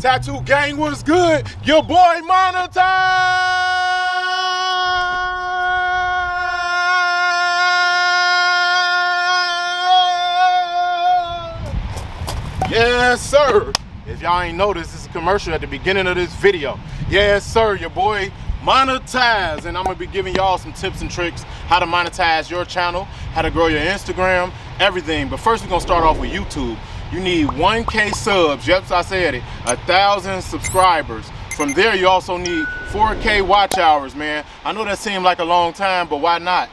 Tattoo gang was good. Your boy monetized. Yes, sir. If y'all ain't noticed, this is a commercial at the beginning of this video. Yes, sir. Your boy monetized, and I'm gonna be giving y'all some tips and tricks how to monetize your channel, how to grow your Instagram, everything. But first, we're gonna start off with YouTube. You need 1K subs. Yep, I said it. 1,000 subscribers. From there, you also need 4K watch hours, man. I know that seemed like a long time, but why not?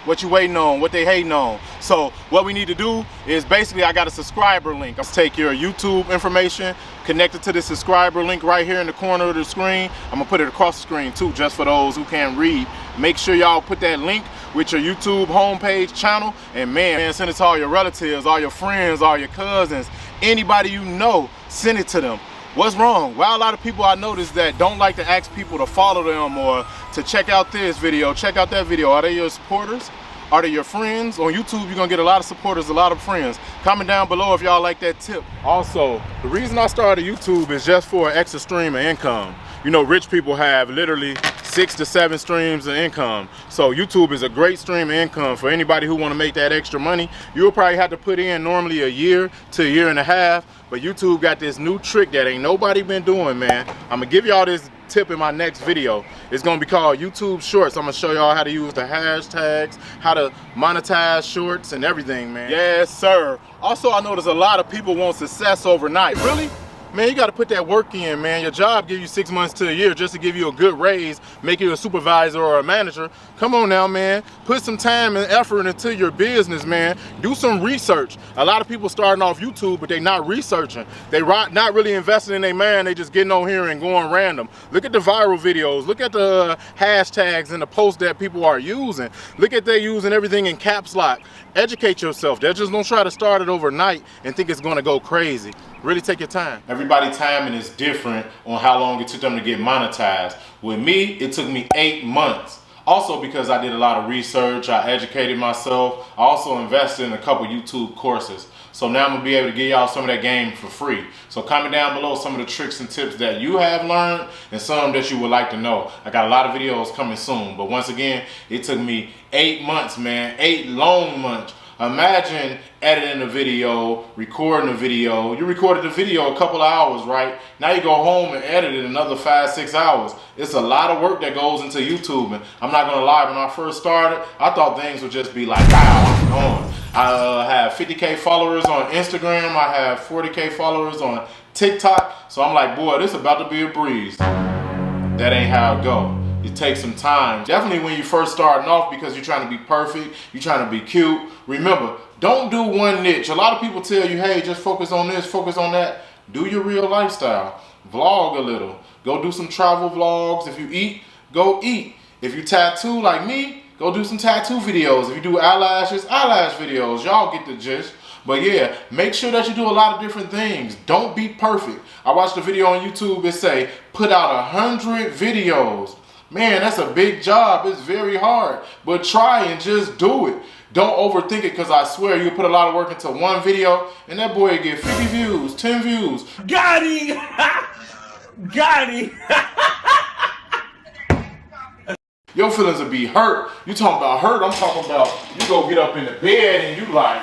What you waiting on? What they hating on? So what we need to do is basically, I got a subscriber link. I'll take your YouTube information, connect it to the subscriber link right here in the corner of the screen. I'm gonna put it across the screen too, just for those who can't read. Make sure y'all put that link with your YouTube homepage channel, and man, send it to all your relatives, all your friends, all your cousins, anybody you know, send it to them. What's wrong? Well, a lot of people I noticed that don't like to ask people to follow them or to check out this video, check out that video. Are they your supporters? Are they your friends? On YouTube, you're gonna get a lot of supporters, a lot of friends. Comment down below if y'all like that tip. Also, the reason I started YouTube is just for an extra stream of income. You know, rich people have literally 6 to 7 streams of income. So YouTube is a great stream of income for anybody who want to make that extra money. You'll probably have to put in normally a year to a year and a half, but YouTube got this new trick that ain't nobody been doing, man. I'm gonna give y'all this tip in my next video. It's gonna be called YouTube Shorts. I'm gonna show y'all how to use the hashtags, how to monetize shorts and everything, man. Yes, sir. Also, I know there's a lot of people want success overnight. Really? Man, you gotta put that work in, man. Your job give you 6 months to a year just to give you a good raise, make you a supervisor or a manager. Come on now, man. Put some time and effort into your business, man. Do some research. A lot of people starting off YouTube, but they not researching. They not really investing in their mind. They just getting on here and going random. Look at the viral videos. Look at the hashtags and the posts that people are using. Look at they using everything in caps lock. Educate yourself. They just don't try to start it overnight and think it's gonna go crazy. Really take your time. Everybody's timing is different on how long it took them to get monetized. With me, it took me 8 months. Also because I did a lot of research, I educated myself. I also invested in a couple YouTube courses. So now I'm gonna be able to give y'all some of that game for free. So comment down below some of the tricks and tips that you have learned and some that you would like to know. I got a lot of videos coming soon, but once again, it took me 8 months, man, 8 long months. Imagine editing a video, recording a video. You recorded the video a couple of hours, right? Now you go home and edit it another 5-6 hours. It's a lot of work that goes into YouTube. And I'm not gonna lie, when I first started, I thought things would just be like, wow, I'm going. I have 50K followers on Instagram. I have 40K followers on TikTok. So I'm like, boy, this is about to be a breeze. That ain't how it go. It takes some time. Definitely when you first starting off, because you're trying to be perfect, you're trying to be cute. Remember, don't do one niche. A lot of people tell you, hey, just focus on this, focus on that. Do your real lifestyle. Vlog a little. Go do some travel vlogs. If you eat, go eat. If you tattoo like me, go do some tattoo videos. If you do eyelashes, eyelash videos. Y'all get the gist. But yeah, make sure that you do a lot of different things. Don't be perfect. I watched a video on YouTube. It say, put out 100 videos. Man, that's a big job. It's very hard. But try and just do it. Don't overthink it, because I swear you put a lot of work into one video and that boy get 50 views, 10 views. Got him! Got him! Your feelings will be hurt. You talking about hurt, I'm talking about you go get up in the bed and you like,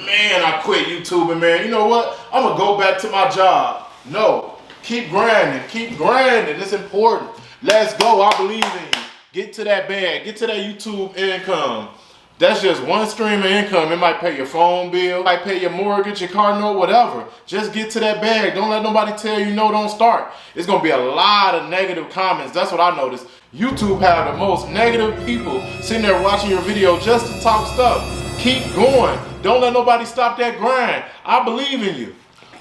man, I quit YouTubing, man. You know what? I'm going to go back to my job. No, keep grinding. Keep grinding. It's important. Let's go. I believe in you. Get to that bag. Get to that YouTube income. That's just one stream of income. It might pay your phone bill, it might pay your mortgage, your car note, whatever. Just get to that bag. Don't let nobody tell you no, don't start. It's going to be a lot of negative comments. That's what I noticed. YouTube have the most negative people sitting there watching your video just to talk stuff. Keep going. Don't let nobody stop that grind. I believe in you.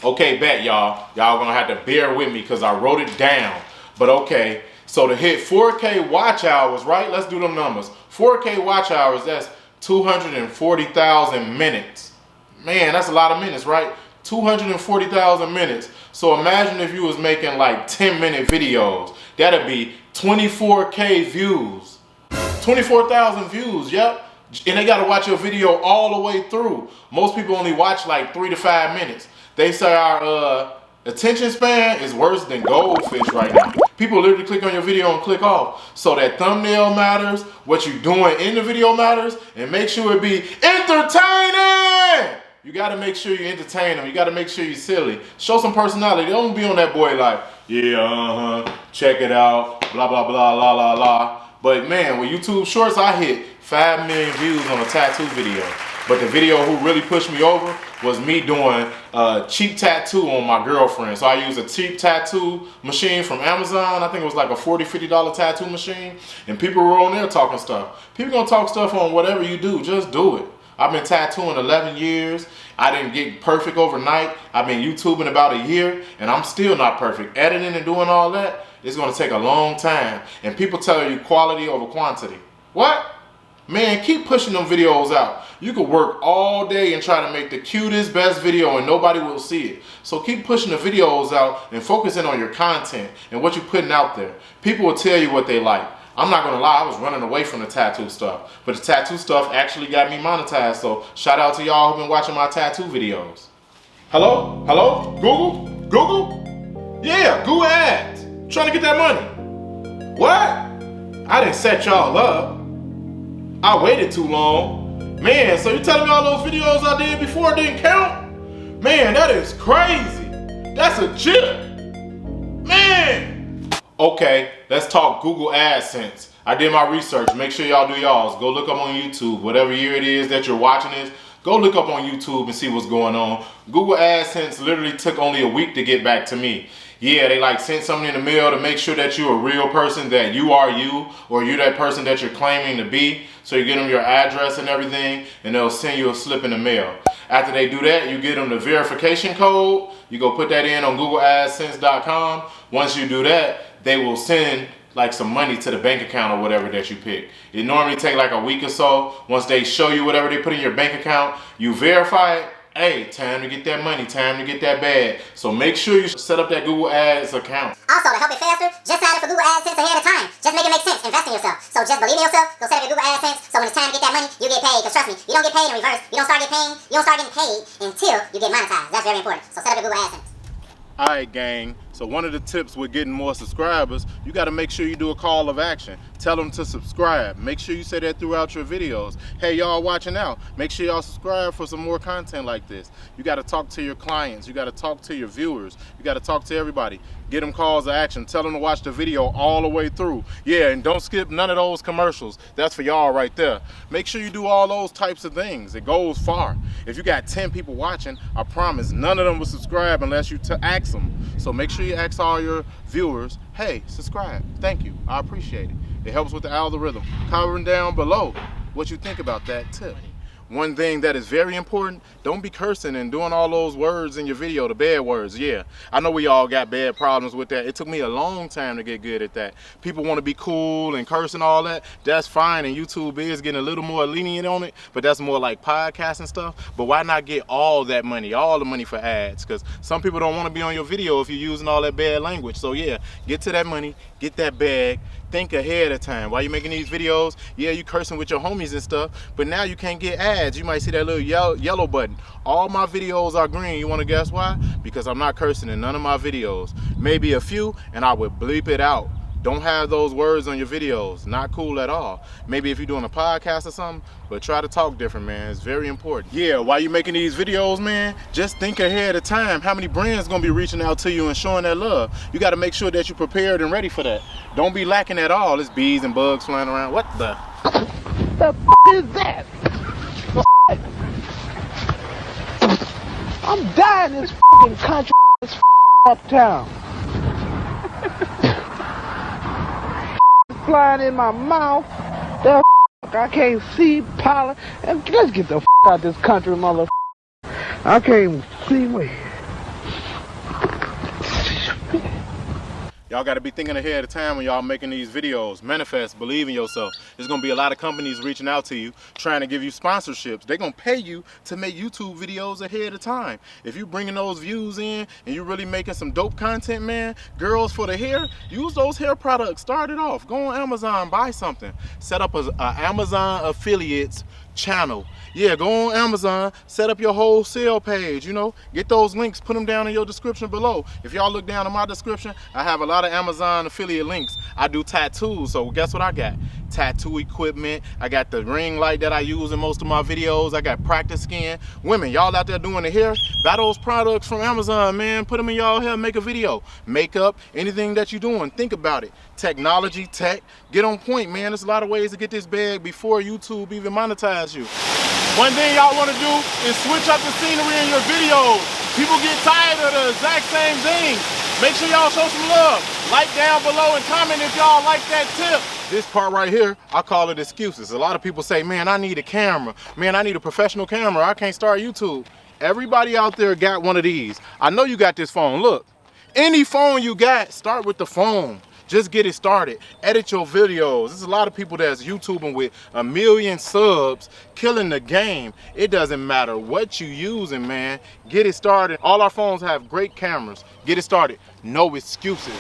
Okay, bet y'all. Y'all going to have to bear with me because I wrote it down. But okay. So to hit 4K watch hours, right? Let's do them numbers. 4K watch hours, that's 240,000 minutes. Man, that's a lot of minutes, right? 240,000 minutes. So imagine if you was making like 10-minute videos. That'd be 24K views. 24,000 views, yep. And they gotta watch your video all the way through. Most people only watch like 3 to 5 minutes. They say our Attention span is worse than goldfish right now. People literally click on your video and click off. So that thumbnail matters, what you're doing in the video matters, and make sure it be entertaining. You gotta make sure you entertain them. You gotta make sure you're silly. Show some personality. Don't be on that boy like, yeah, check it out, blah, blah, blah, la, la, la. But man, with YouTube Shorts, I hit 5 million views on a tattoo video. But the video who really pushed me over was me doing a cheap tattoo on my girlfriend. So I used a cheap tattoo machine from Amazon. I think it was like a $40, $50 tattoo machine. And people were on there talking stuff. People gonna talk stuff on whatever you do, just do it. I've been tattooing 11 years. I didn't get perfect overnight. I've been YouTubing about a year and I'm still not perfect. Editing and doing all that, it's gonna take a long time. And people tell you quality over quantity. What? Man, keep pushing them videos out. You could work all day and try to make the cutest, best video and nobody will see it. So keep pushing the videos out and focusing on your content and what you're putting out there. People will tell you what they like. I'm not gonna lie, I was running away from the tattoo stuff. But the tattoo stuff actually got me monetized. So shout out to y'all who've been watching my tattoo videos. Hello? Hello? Google? Google? Yeah, Google Ads. Trying to get that money. What? I didn't set y'all up. I waited too long. Man, so you telling me all those videos I did before didn't count? Man, that is crazy. That's a chip. Man. Okay, let's talk Google AdSense. I did my research. Make sure y'all do y'all's. Go look up on YouTube. Whatever year it is that you're watching this, go look up on YouTube and see what's going on. Google AdSense literally took only a week to get back to me. Yeah, they like sent something in the mail to make sure that you're a real person, that you are you, or you're that person that you're claiming to be. So you get them your address and everything, and they'll send you a slip in the mail. After they do that, you get them the verification code. You go put that in on googleadsense.com. Once you do that, they will send like some money to the bank account or whatever that you pick. It normally takes like a week or so. Once they show you whatever they put in your bank account, you verify it. Hey, time to get that money, time to get that bag. So make sure you set up that Google Ads account. Also, to help it faster, just sign up for Google AdSense ahead of time. Just make it make sense. Invest in yourself. So just believe in yourself. Go set up your Google AdSense. So when it's time to get that money, you get paid. Because trust me, you don't get paid in reverse. You don't start getting paid until you get monetized. That's very important. So set up your Google AdSense. All right, gang. So one of the tips with getting more subscribers, you got to make sure you do a call of action. Tell them to subscribe. Make sure you say that throughout your videos. Hey, y'all watching out. Make sure y'all subscribe for some more content like this. You got to talk to your clients. You got to talk to your viewers. You got to talk to everybody. Get them calls of action. Tell them to watch the video all the way through. Yeah, and don't skip none of those commercials. That's for y'all right there. Make sure you do all those types of things. It goes far. If you got 10 people watching, I promise none of them will subscribe unless you ask them. So make sure you ask all your viewers, hey, subscribe. Thank you. I appreciate it. It helps with the algorithm. Comment down below what you think about that tip. One thing that is very important, don't be cursing and doing all those words in your video, the bad words. Yeah, I know we all got bad problems with that. It took me a long time to get good at that. People want to be cool and cursing all that. That's fine, and YouTube is getting a little more lenient on it, but that's more like podcasts and stuff. But why not get all that money, all the money for ads? Because some people don't want to be on your video if you're using all that bad language. So yeah, get to that money, get that bag. Think ahead of time. While you're making these videos, yeah, you cursing with your homies and stuff, but now you can't get ads. You might see that little yellow button. All my videos are green. You want to guess why? Because I'm not cursing in none of my videos. Maybe a few, and I would bleep it out. Don't have those words on your videos. Not cool at all. Maybe if you're doing a podcast or something, but try to talk different, man. It's very important. Yeah, while you're making these videos, man, just think ahead of time. How many brands gonna be reaching out to you and showing that love? You gotta make sure that you're prepared and ready for that. Don't be lacking at all. It's bees and bugs flying around. What the? The f is that? I'm dying in this f***ing country, this uptown. Flying in my mouth. The f***, I can't see pollen. And let's get the f*** out this country, mother. I can't even see me. Y'all got to be thinking ahead of time when y'all making these videos. Manifest, believe in yourself. There's going to be a lot of companies reaching out to you, trying to give you sponsorships. They're going to pay you to make YouTube videos ahead of time. If you're bringing those views in and you're really making some dope content, man, girls for the hair, use those hair products. Start it off. Go on Amazon, buy something. Set up a Amazon affiliates channel. Yeah, go on Amazon, set up your wholesale page, you know, get those links, put them down in your description below. If y'all look down in my description, I have a lot of Amazon affiliate links. I do tattoos, so guess what I got? Tattoo equipment. I got the ring light that I use in most of my videos. I got practice skin. Women, y'all out there doing the hair, buy those products from Amazon, man. Put them in y'all hair, make a video. Makeup, anything that you're doing, think about it. Technology, tech, get on point, man. There's a lot of ways to get this bag before YouTube even monetize you. One thing y'all want to do is switch up the scenery in your videos. People get tired of the exact same thing. Make sure y'all show some love. Like down below and comment if y'all like that tip. This part right here, I call it excuses. A lot of people say, man, I need a camera. Man, I need a professional camera. I can't start YouTube. Everybody out there got one of these. I know you got this phone. Look, any phone you got, start with the phone. Just get it started. Edit your videos. There's a lot of people that's YouTubing with 1 million subs, killing the game. It doesn't matter what you using, man. Get it started. All our phones have great cameras. Get it started. No excuses.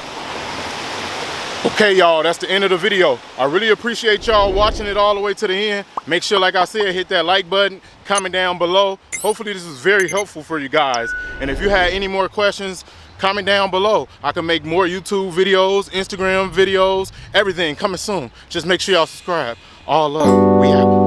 Okay, y'all, that's the end of the video. I really appreciate y'all watching it all the way to the end. Make sure, like I said, hit that like button, comment down below. Hopefully this is very helpful for you guys. And if you had any more questions, comment down below. I can make more YouTube videos, Instagram videos, everything coming soon. Just make sure y'all subscribe. All love. We out.